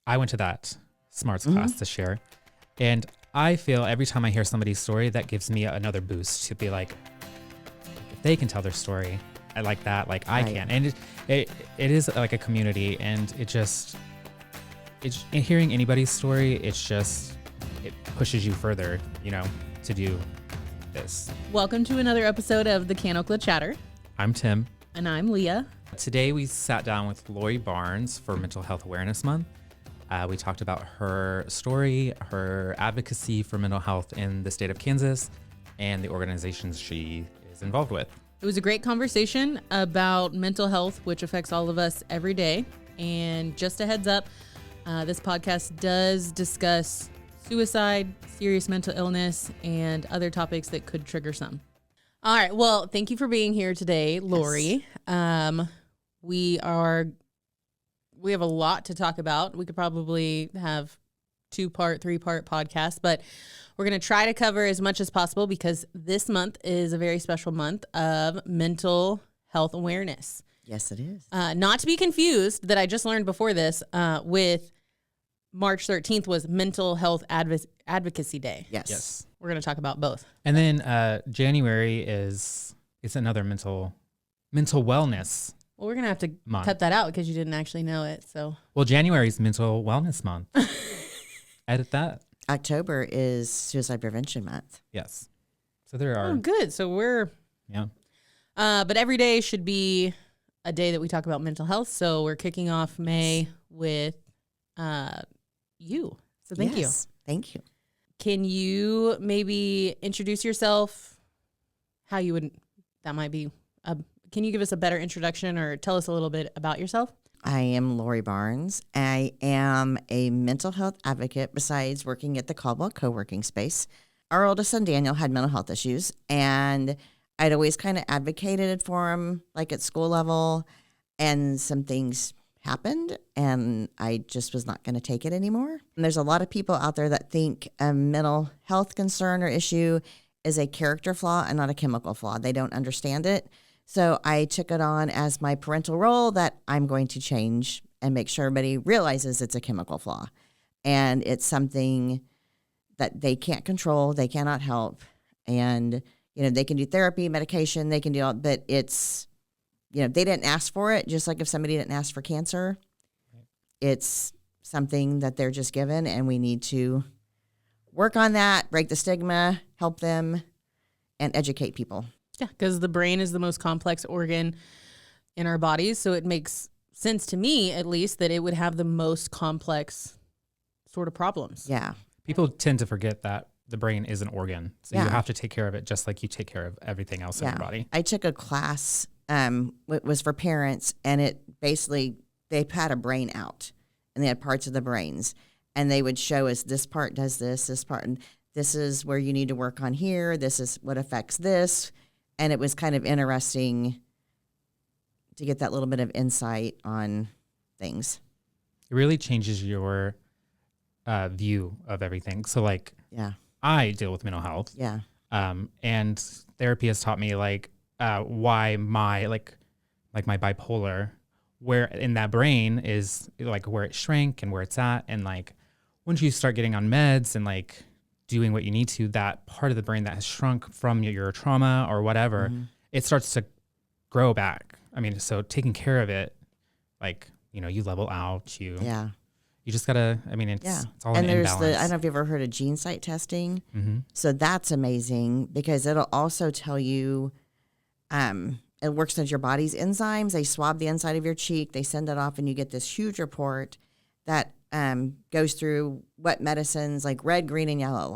I went to that smarts class this year, and I feel every time I hear somebody's story, that gives me another boost to be like, if they can tell their story, I like that, like I can. And it is like a community, and it's hearing anybody's story, it pushes you further, to do this. Welcome to another episode of the Canocla Chatter. I'm Tim. And I'm Leah. Today we sat down with Lori Barnes for Mental Health Awareness Month. We talked about her story, her advocacy for mental health in the state of Kansas, and the organizations she is involved with. It was a great conversation about mental health, which affects all of us every day. And just a heads up, this podcast does discuss suicide, serious mental illness, and other topics that could trigger some. All right. Well, thank you for being here today, Lori. Yes. We have a lot to talk about. We could probably have 2-part, 3-part podcast, but we're going to try to cover as much as possible because this month is a very special month of mental health awareness. Yes, it is. Not to be confused that I just learned before this with March 13th was Mental Health Advocacy Day. Yes. We're going to talk about both. And then January it's another mental wellness. Well, we're going to have to month. Cut that out because you didn't actually know it. So, well, January is Mental Wellness Month. Edit that. October is Suicide Prevention Month. Yes. So there are. Oh, good. So we're. Yeah. But every day should be a day that we talk about mental health. So we're kicking off May with you. So thank you. Thank you. Can you maybe introduce yourself? Can you give us a better introduction or tell us a little bit about yourself? I am Lori Barnes. I am a mental health advocate besides working at the Caldwell co-working space. Our oldest son, Daniel, had mental health issues, and I'd always kind of advocated for him, like at school level, and some things happened, and I just was not going to take it anymore. And there's a lot of people out there that think a mental health concern or issue is a character flaw and not a chemical flaw. They don't understand it. So I took it on as my parental role that I'm going to change and make sure everybody realizes it's a chemical flaw. And it's something that they can't control, they cannot help. And, they can do therapy, medication, they can do all, but it's, they didn't ask for it, just like if somebody didn't ask for cancer. It's something that they're just given, and we need to work on that, break the stigma, help them, and educate people. Yeah, because the brain is the most complex organ in our bodies. So it makes sense to me, at least, that it would have the most complex sort of problems. Yeah. People tend to forget that the brain is an organ. So you have to take care of it just like you take care of everything else in your body. I took a class, it was for parents, and it basically, they had a brain out, and they had parts of the brains. And they would show us this part does this part, and this is where you need to work on here. This is what affects this. And it was kind of interesting to get that little bit of insight on things. It really changes your view of everything. So I deal with mental health. Yeah. And therapy has taught me why my my bipolar, where in that brain is where it shrank and where it's at. And once you start getting on meds and doing what you need to, that part of the brain that has shrunk from your trauma or whatever, it starts to grow back. I mean, so taking care of it, you level out, you just gotta, it's all an imbalance. And I don't know if you've ever heard of gene site testing. Mm-hmm. So that's amazing because it'll also tell you, it works as your body's enzymes. They swab the inside of your cheek, they send it off, and you get this huge report that goes through what medicines, like red, green, and yellow,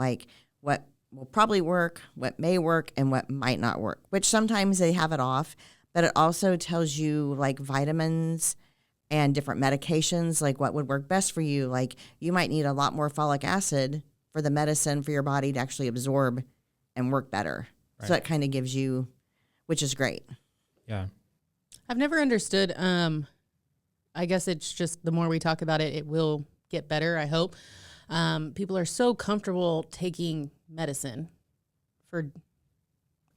what will probably work, what may work, and what might not work, which sometimes they have it off, but it also tells you vitamins and different medications, what would work best for you. You might need a lot more folic acid for the medicine for your body to actually absorb and work better. Right. So it kind of gives you, which is great. Yeah. I've never understood, I guess it's just the more we talk about it, it will get better, I hope. People are so comfortable taking medicine for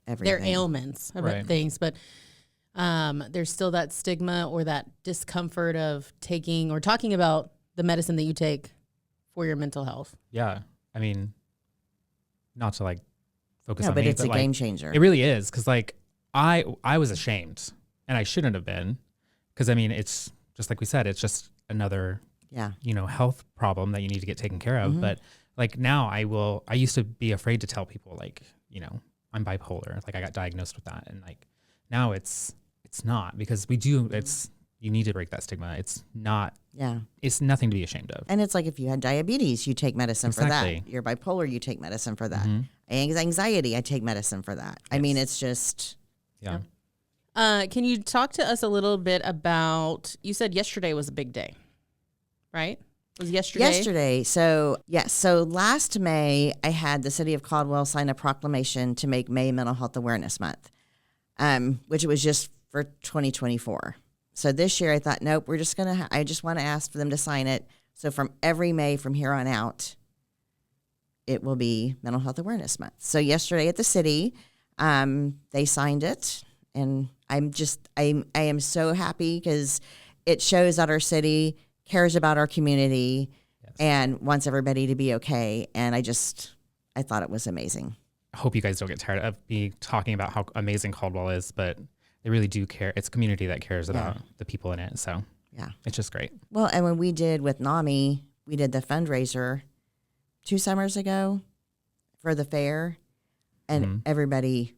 their ailments, things, but there's still that stigma or that discomfort of taking or talking about the medicine that you take for your mental health. Yeah. I mean, not to like focus No, on but me, it's a like, game changer. it really is. Cause like I was ashamed and I shouldn't have been. Cause I mean, it's just like we said, it's just another, Yeah. health problem that you need to get taken care of. But like now I used to be afraid to tell people like, I'm bipolar. Like I got diagnosed with that. And like now it's not, because you need to break that stigma. It's nothing to be ashamed of. And it's like if you had diabetes, you take medicine for Exactly. that. You're bipolar, you take medicine for that. Anxiety, I take medicine for that. I mean, it's just. Yeah. Can you talk to us a little bit about, you said yesterday was a big day, right? Was yesterday? Yesterday. So, yes. So last May, I had the city of Caldwell sign a proclamation to make May Mental Health Awareness Month, which it was just for 2024. So this year I thought, nope, we're just going to, I just want to ask for them to sign it. So from every May from here on out, it will be Mental Health Awareness Month. So yesterday at the city, they signed it. And I am so happy because it shows that our city cares about our community and wants everybody to be okay. And I thought it was amazing. I hope you guys don't get tired of me talking about how amazing Caldwell is, but they really do care. It's a community that cares about the people in it. So yeah, it's just great. Well, and when we did with Nami, we did the fundraiser 2 summers ago for the fair, and everybody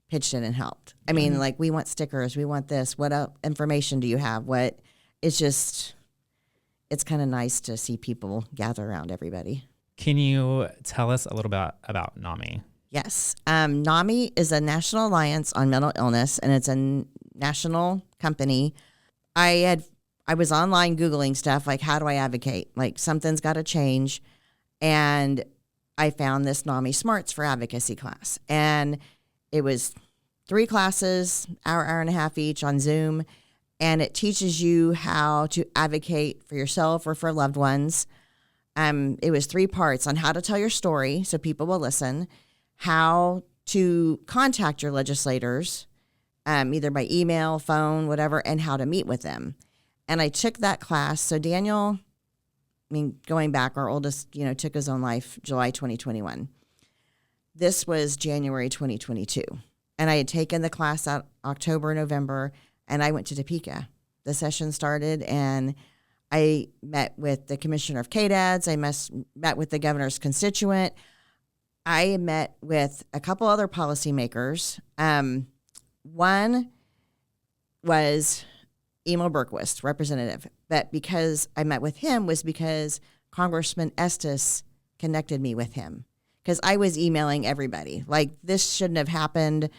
pitched in and helped. I mean, like, we want stickers, we want this. What information do you have? It's kind of nice to see people gather around everybody. Can you tell us a little bit about Nami? Yes. Nami is a national alliance on mental illness, and it's a national company. I was online Googling stuff, like, how do I advocate? Like, something's got to change. And I found this Nami Smarts for Advocacy class. And it was 3 classes, hour and a half each on Zoom. And it teaches you how to advocate for yourself or for loved ones. It was 3 parts on how to tell your story so people will listen, how to contact your legislators, either by email, phone, whatever, and how to meet with them. And I took that class. So Daniel, going back, our oldest, took his own life July 2021. This was January 2022. And I had taken the class out October, November, and I went to Topeka. The session started, and I met with the commissioner of KDADS. I met with the governor's constituent. I met with a couple other policymakers. One was Emil Berquist, representative. But because I met with him was because Congressman Estes connected me with him. Because I was emailing everybody. Like, this shouldn't have happened.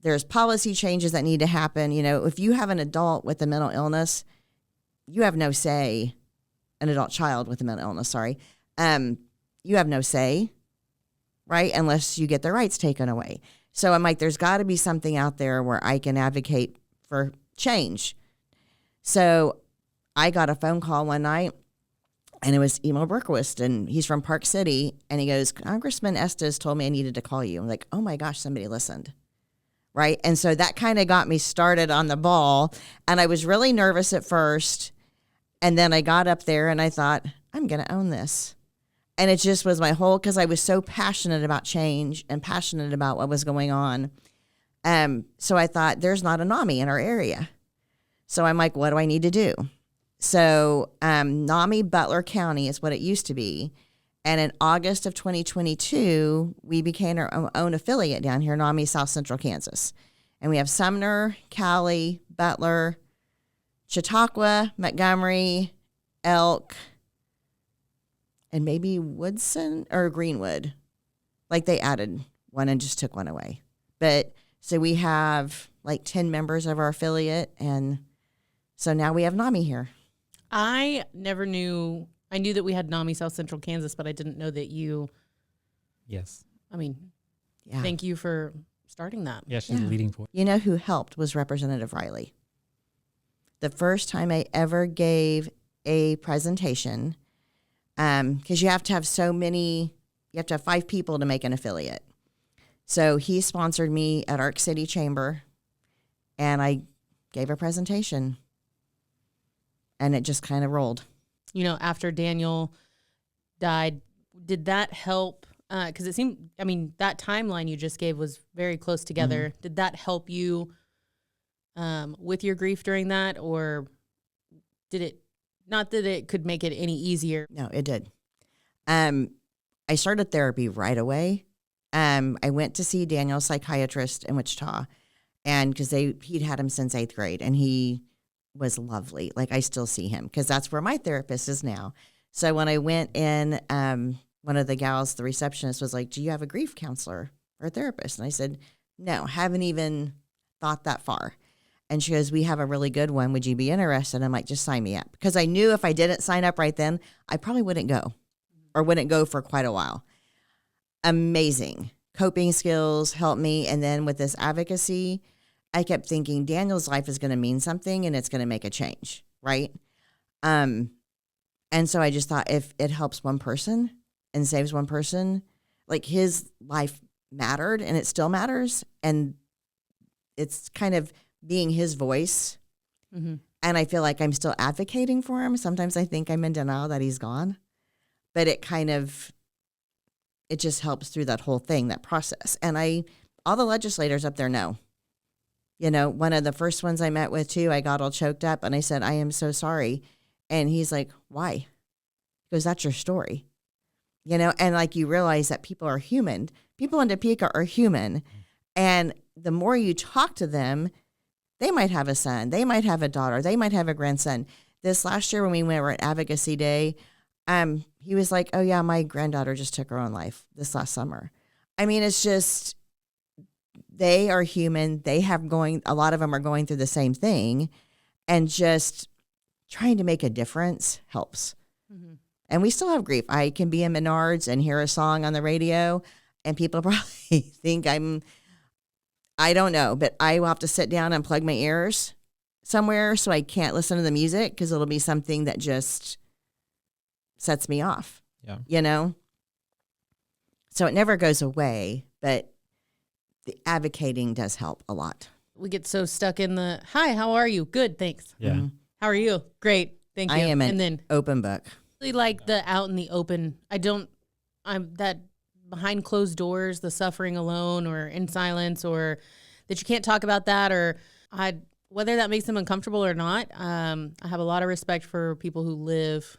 There's policy changes that need to happen. If you have an adult with a mental illness, you have no say. An adult child with a mental illness, sorry. You have no say, right? Unless you get their rights taken away. So I'm like, there's got to be something out there where I can advocate for change. So I got a phone call one night, and it was Emil Berquist, and he's from Park City. And he goes, Congressman Estes told me I needed to call you. I'm like, oh my gosh, somebody listened. Right. And so that kind of got me started on the ball. And I was really nervous at first. And then I got up there and I thought, I'm going to own this. And it just was because I was so passionate about change and passionate about what was going on. So I thought, there's not a Nami in our area. So I'm like, what do I need to do? So Nami Butler County is what it used to be. And in August of 2022, we became our own affiliate down here in Nami, South Central Kansas. And we have Sumner, Cowley, Butler, Chautauqua, Montgomery, Elk, and maybe Woodson or Greenwood. Like, they added one and just took one away. But so we have like 10 members of our affiliate. And so now we have Nami here. I never knew. I knew that we had Nami South Central Kansas, but I didn't know that you. Yes. Thank you for starting that. Yeah, she's leading for it. You know who helped was Representative Riley. The first time I ever gave a presentation, because you have to have you have to have 5 people to make an affiliate. So he sponsored me at Arc City Chamber, and I gave a presentation, and it just kind of rolled. after Daniel died, did that help? Because it seemed, that timeline you just gave was very close together. Mm-hmm. Did that help you with your grief during that, or did it, not that it could make it any easier? No, it did. I started therapy right away. I went to see Daniel's psychiatrist in Wichita, and because he'd had him since 8th grade, and he was lovely. Like, I still see him because that's where my therapist is now. So when I went in, one of the gals, the receptionist, was like, "Do you have a grief counselor or a therapist?" And I said, "No, haven't even thought that far." And she goes, "We have a really good one. Would you be interested?" I'm like, "Just sign me up." Because I knew if I didn't sign up right then, I probably wouldn't go, or wouldn't go for quite a while. Amazing. Coping skills helped me. And then with this advocacy, I kept thinking Daniel's life is going to mean something and it's going to make a change, right? And so I just thought, if it helps one person and saves one person, like, his life mattered and it still matters. And it's kind of being his voice. Mm-hmm. And I feel like I'm still advocating for him. Sometimes I think I'm in denial that he's gone, but it just helps through that whole thing, that process. And all the legislators up there know. One of the first ones I met with too, I got all choked up and I said, "I am so sorry." And he's like, "Why?" He goes, "That's your story." And like, you realize that people are human. People in Topeka are human. And the more you talk to them, they might have a son, they might have a daughter, they might have a grandson. This last year when we were at Advocacy Day, he was like, "Oh yeah, my granddaughter just took her own life this last summer." It's just, they are human. A lot of them are going through the same thing, and just trying to make a difference helps. Mm-hmm. And we still have grief. I can be in Menards and hear a song on the radio, and people probably think I don't know, but I will have to sit down and plug my ears somewhere so I can't listen to the music, because it'll be something that just sets me off. Yeah. So it never goes away, but the advocating does help a lot. We get so stuck in the, "Hi, how are you?" "Good, thanks." Yeah. Mm-hmm. "How are you?" "Great, thank you." I am an open book. Like the out in the open. I'm that behind closed doors, the suffering alone or in silence, or that you can't talk about that, or whether that makes them uncomfortable or not. I have a lot of respect for people who live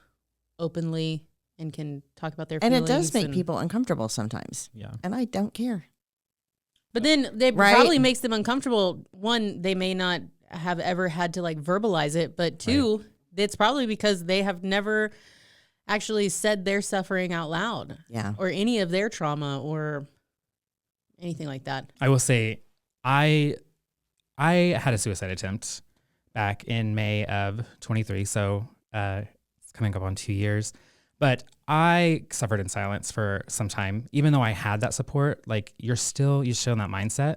openly and can talk about their feelings. And it does make people uncomfortable sometimes. Yeah. And I don't care. But then it probably makes them uncomfortable. One, they may not have ever had to like verbalize it, but two, it's probably because they have never actually said their suffering out loud. Yeah. Or any of their trauma or anything like that. I will say, I had a suicide attempt back in May of 23, so it's coming up on 2 years. But I suffered in silence for some time, even though I had that support. Like, you're still in that mindset.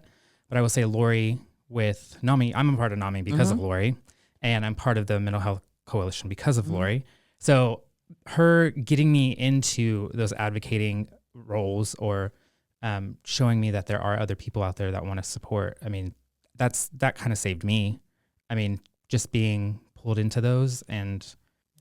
But I will say, Lori with Nami, I'm a part of Nami because of Lori, and I'm part of the Mental Health Coalition because of Lori. So her getting me into those advocating roles, or showing me that there are other people out there that want to support. That kind of saved me. Just being pulled into those, and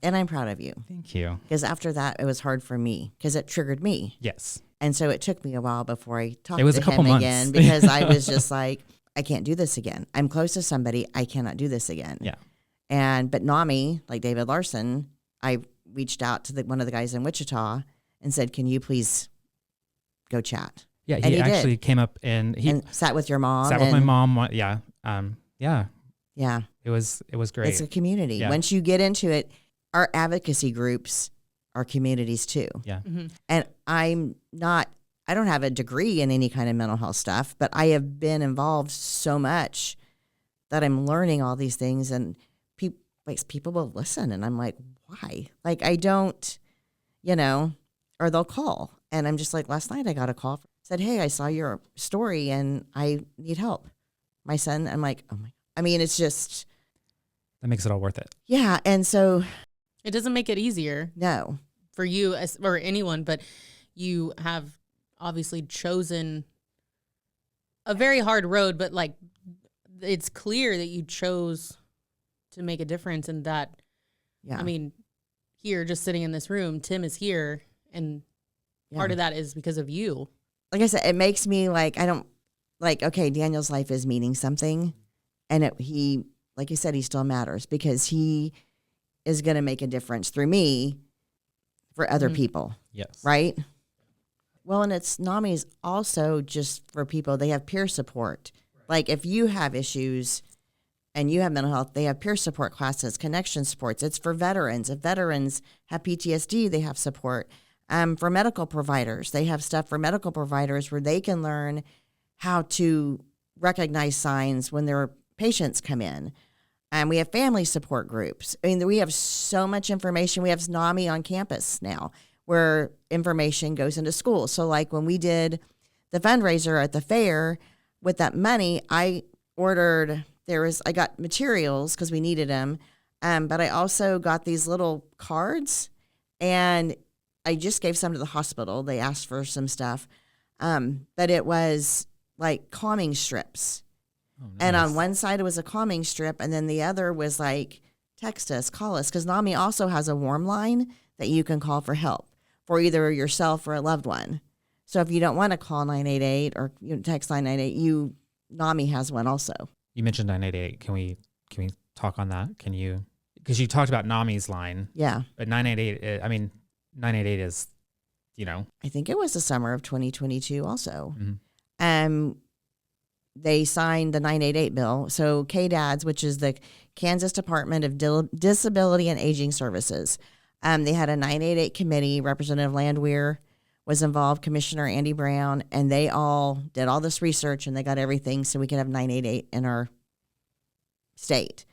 I'm proud of you. Thank you. Because after that, it was hard for me because it triggered me. Yes. And so it took me a while before I talked to him again, because I was just like, I can't do this again. I'm close to somebody. I cannot do this again. Yeah. But Nami, like David Larson, I reached out to one of the guys in Wichita and said, "Can you please go chat?" Yeah, he actually came up and sat with your mom. Sat with my mom. Yeah. Yeah. It was great. It's a community. Yeah. Once you get into it, our advocacy groups are communities too. Yeah. Mm-hmm. And I don't have a degree in any kind of mental health stuff, but I have been involved so much that I'm learning all these things, and people will listen, and I'm like, why? Like, I don't, or they'll call, and I'm just like, last night I got a call, said, "Hey, I saw your story and I need help. My son," I'm like, oh my, it's just. That makes it all worth it. Yeah. And so. It doesn't make it easier. No. For you or anyone, but you have obviously chosen a very hard road, but like, it's clear that you chose to make a difference, and that, here just sitting in this room. Tim is here, and part of that is because of you. Like I said, it makes me like, okay, Daniel's life is meaning something. And he, like you said, he still matters because he is going to make a difference through me for other people. Yes. Right? Well, and Nami's also just for people, they have peer support. Right. Like if you have issues and you have mental health, they have peer support classes, connection supports. It's for veterans. If veterans have PTSD, they have support. For medical providers, they have stuff for medical providers where they can learn how to recognize signs when their patients come in. We have family support groups. I mean, we have so much information. We have Nami on campus now where information goes into school. So like when we did the fundraiser at the fair with that money, I got materials because we needed them. But I also got these little cards and I just gave some to the hospital. They asked for some stuff. But it was like calming strips. Oh, nice. And on one side it was a calming strip, and then the other was like, text us, call us, because Nami also has a warm line that you can call for help for either yourself or a loved one. So if you don't want to call 988 or text 988, Nami has one also. You mentioned 988. Can we talk on that? Can you? Because you talked about Nami's line. Yeah. But 988. 988 is, I think it was the summer of 2022 also. Mm-hmm. They signed the 988 bill. So KDADS, which is the Kansas Department of Disability and Aging Services, they had a 988 committee. Representative Landwehr was involved, Commissioner Andy Brown, and they all did all this research and they got everything so we could have 988 in our state.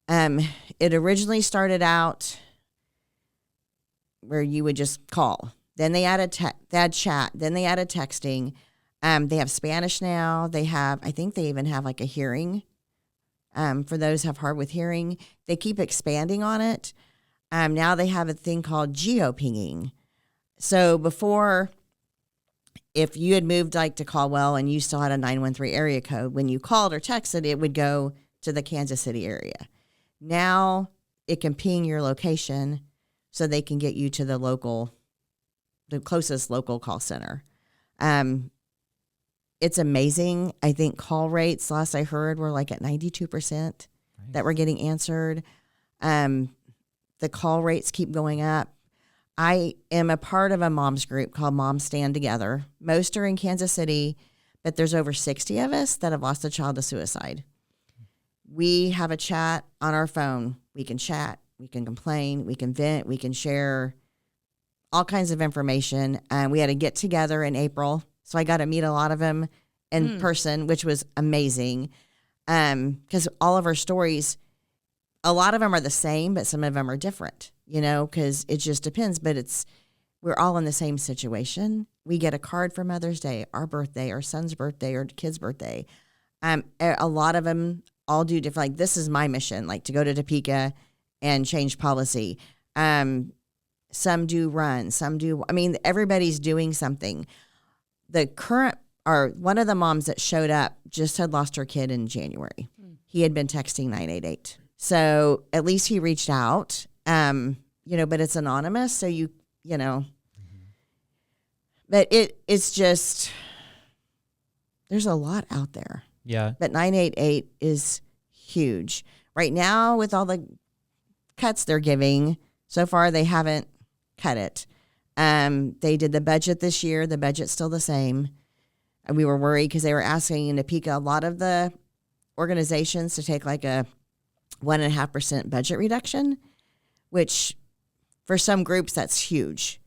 It originally started out where you would just call. Then they added chat. Then they added texting. They have Spanish now. I think they even have like a hearing for those who have hard with hearing. They keep expanding on it. Now they have a thing called geo-pinging. So before, if you had moved like to Caldwell and you still had a 913 area code, when you called or texted, it would go to the Kansas City area. Now it can ping your location so they can get you to the closest local call center. It's amazing. I think call rates, last I heard, were like at 92% that were getting answered. The call rates keep going up. I am a part of a mom's group called Moms Stand Together. Most are in Kansas City, but there's over 60 of us that have lost a child to suicide. We have a chat on our phone. We can chat, we can complain, we can vent, we can share all kinds of information. We had a get together in April. So I got to meet a lot of them in person, which was amazing. Because all of our stories, a lot of them are the same, but some of them are different, because it just depends. But we're all in the same situation. We get a card for Mother's Day, our birthday, our son's birthday, or kid's birthday. A lot of them all do different. Like, this is my mission, like to go to Topeka and change policy. Some do run, some do. Everybody's doing something. One of the moms that showed up just had lost her kid in January. He had been texting 988. So at least he reached out, but it's anonymous. So but it's just, there's a lot out there. Yeah. But 988 is huge. Right now, with all the cuts they're giving, so far they haven't cut it. They did the budget this year. The budget's still the same. And we were worried because they were asking in Topeka a lot of the organizations to take like a 1.5% budget reduction, which for some groups that's huge.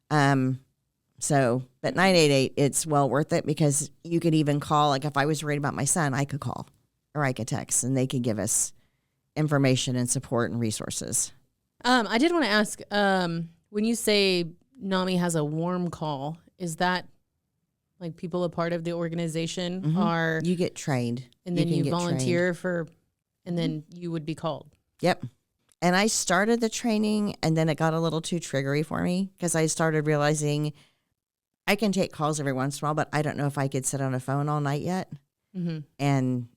But 988, it's well worth it because you could even call. Like if I was worried about my son, I could call or I could text, and they could give us information and support and resources. I did want to ask, when you say Nami has a warm call, is that like people a part of the organization are? You get trained. And then you volunteer and then you would be called. Yep. And I started the training and then it got a little too triggery for me because I started realizing I can take calls every once in a while, but I don't know if I could sit on a phone all night yet. Mm-hmm. And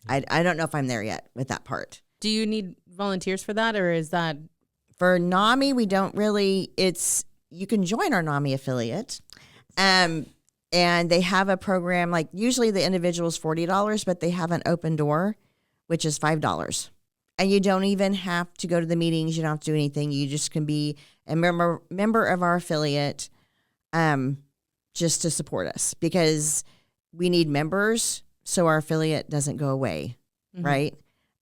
I don't know if I'm there yet with that part. Do you need volunteers for that, or is that For Nami, we don't really, you can join our Nami affiliate. And they have a program, like usually the individual is $40, but they have an open door, which is $5. And you don't even have to go to the meetings. You don't have to do anything. You just can be a member of our affiliate just to support us, because we need members so our affiliate doesn't go away, right?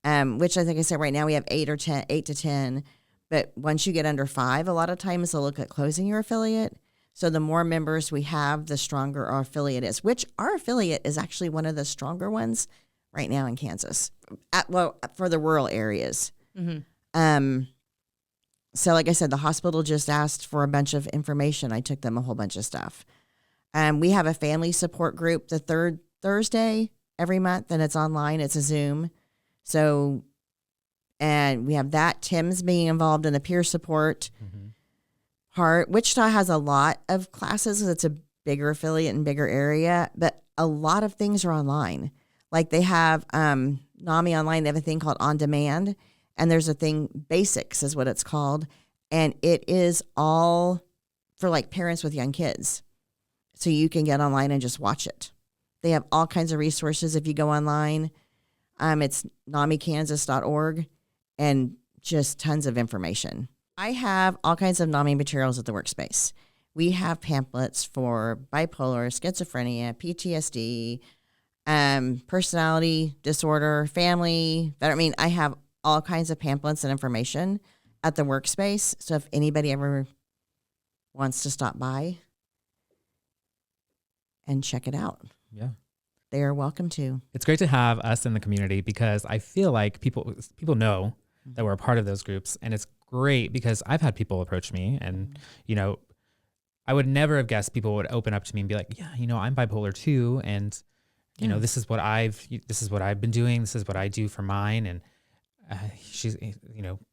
Which I think I said right now we have 8 to 10. But once you get under 5, a lot of times they'll look at closing your affiliate. So the more members we have, the stronger our affiliate is, which our affiliate is actually one of the stronger ones right now in Kansas, for the rural areas. So like I said, the hospital just asked for a bunch of information. I took them a whole bunch of stuff. We have a family support group the third Thursday every month, and it's online. It's a Zoom. So, and we have that. Tim's being involved in the peer support part. Wichita has a lot of classes. It's a bigger affiliate and bigger area, but a lot of things are online. Like they have NAMI online. They have a thing called On Demand, and there's a thing, Basics is what it's called, and it is all for like parents with young kids. So you can get online and just watch it. They have all kinds of resources if you go online. It's namikansas.org, and just tons of information. I have all kinds of NAMI materials at the workspace. We have pamphlets for bipolar, schizophrenia, PTSD, personality disorder, family. I have all kinds of pamphlets and information at the workspace. So if anybody ever wants to stop by and check it out, they are welcome to. It's great to have us in the community, because I feel like people know that we're a part of those groups, and it's great because I've had people approach me, and I would never have guessed people would open up to me and be like, yeah, I'm bipolar too, and this is what I've been doing, this is what I do for mine. And she's,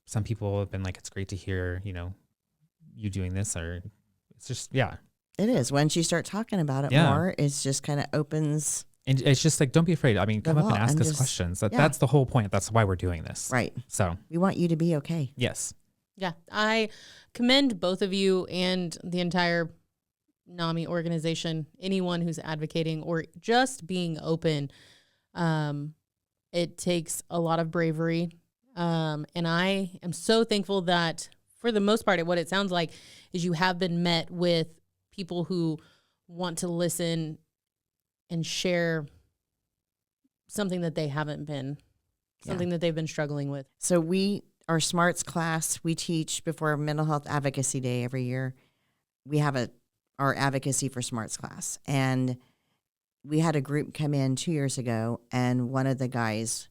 some people have been like, it's great to hear you doing this, or it's just it is. Once you start talking about it more, it's just kind of opens. And it's just like, don't be afraid. I mean, come up and ask us questions. That's the whole point. That's why we're doing this. Right. So we want you to be okay. Yes. Yeah. I commend both of you and the entire NAMI organization, anyone who's advocating or just being open. It takes a lot of bravery. And I am so thankful that for the most part, what it sounds like is you have been met with people who want to listen and share something that they haven't been, something that they've been struggling with. So our SMARTS class, we teach before Mental Health Advocacy Day every year. We have our Advocacy for SMARTS class. And we had a group come in 2 years ago, and one of the guys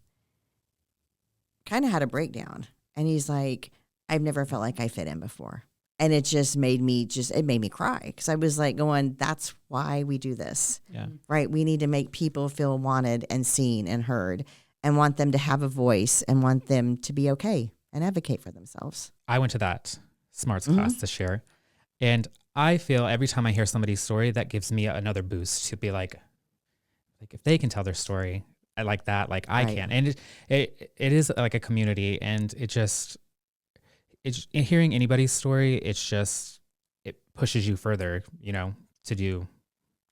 kind of had a breakdown. And he's like, I've never felt like I fit in before. And it just made me cry, because I was like going, that's why we do this, right? We need to make people feel wanted and seen and heard, and want them to have a voice, and want them to be okay and advocate for themselves. I went to that SMARTS class this year, and I feel every time I hear somebody's story, that gives me another boost to be like if they can tell their story like that, like I can. And it is like a community, and it's hearing anybody's story, it pushes you further, to do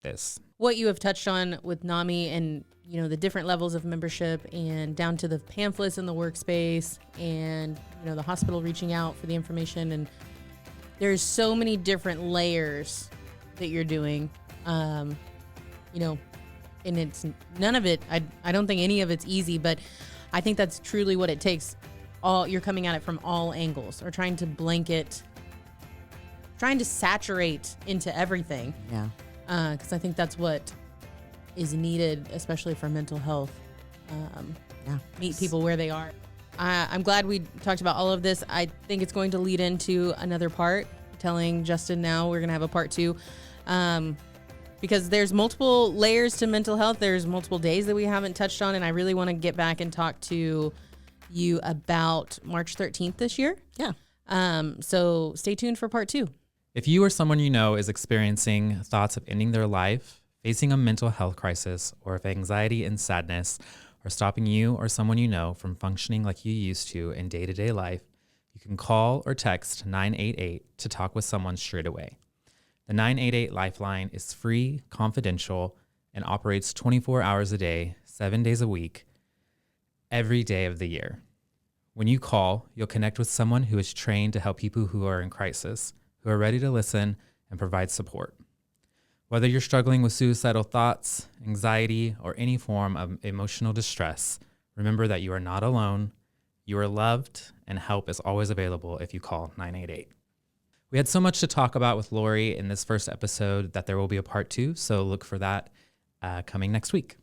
this. What you have touched on with NAMI, and the different levels of membership, and down to the pamphlets in the workspace, and the hospital reaching out for the information, and there's so many different layers that you're doing, and it's none of it. I don't think any of it's easy, but I think that's truly what it takes. You're coming at it from all angles, or trying to blanket, trying to saturate into everything. Yeah. Because I think that's what is needed, especially for mental health. Meet people where they are. I'm glad we talked about all of this. I think it's going to lead into another part, telling Justin now we're going to have a part 2. Because there's multiple layers to mental health. There's multiple days that we haven't touched on, and I really want to get back and talk to you about March 13th this year. Yeah. So stay tuned for part 2. If you or someone you know is experiencing thoughts of ending their life, facing a mental health crisis, or if anxiety and sadness are stopping you or someone you know from functioning like you used to in day-to-day life, you You can call or text 988 to talk with someone straight away. The 988 Lifeline is free, confidential, and operates 24 hours a day, 7 days a week, every day of the year. When you call, you'll connect with someone who is trained to help people who are in crisis, who are ready to listen and provide support. Whether you're struggling with suicidal thoughts, anxiety, or any form of emotional distress, remember that you are not alone, you are loved, and help is always available if you call 988. We had so much to talk about with Lori in this first episode that there will be a part 2, so look for that coming next week.